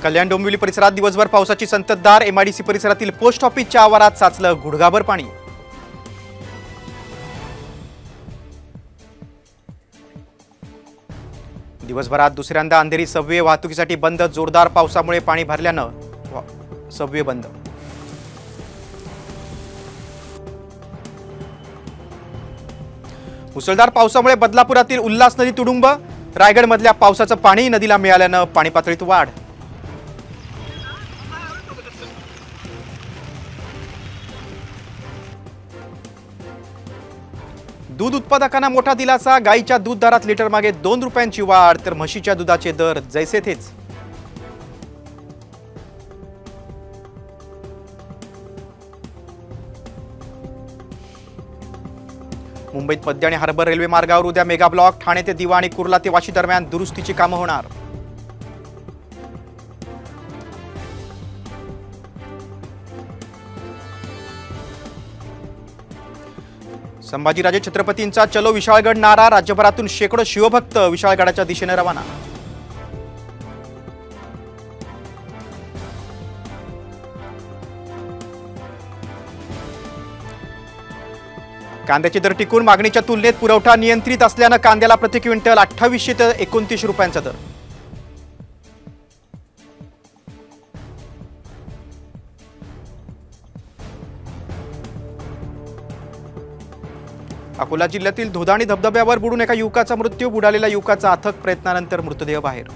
कल्याण डोंबिवली परिसरात दिवसभर पावसाची संततधार। एमआयडीसी परिसरातील पोस्ट ऑफिसच्या आवारात साचलं गुडघाभर पाणी। दिवसभरात दुसऱ्यांदा अंधेरी सबवे वाहतुकीसाठी बंद। जोरदार पावसामुळे पाणी भरल्यानं सबवे बंद। मुसळधार पावसामुळे बदलापुरातील उल्हास नदी तुडुंब। रायगडमधल्या पावसाचं पाणी नदीला मिळाल्यानं पाणी पातळीत वाढ। दूध उत्पादकांना मोठा दिलासा। गाईच्या दूध दरात लिटर मागे 2 रुपयांची वाढ, तर म्हशीच्या दुधाचे दर जैसे थेच। मुंबईत मध्य आणि हार्बर रेल्वे मार्गावर उद्या मेगा ब्लॉक। ठाणे ते दिवा आणि कुर्ला ते वाशी दरम्यान दुरुस्तीची कामं होणार। संभाजीराजे छत्रपतींचा चलो विशाळगड नारा। राज्यभरातून शेकडो शिवभक्त विशाळगडाच्या दिशेने रवाना। कांद्याचे दर टिकून। मागणीच्या तुलनेत पुरवठा नियंत्रित असल्यानं कांद्याला प्रति क्विंटल 2800 ते 29 रुपयांचा दर। अकोला जिल्ह्यातील धोदाणी धबधब्यावर बुडून एका युवकाचा मृत्यू। बुडालेल्या युवकाचा अथक प्रयत्नानंतर मृतदेह बाहेर।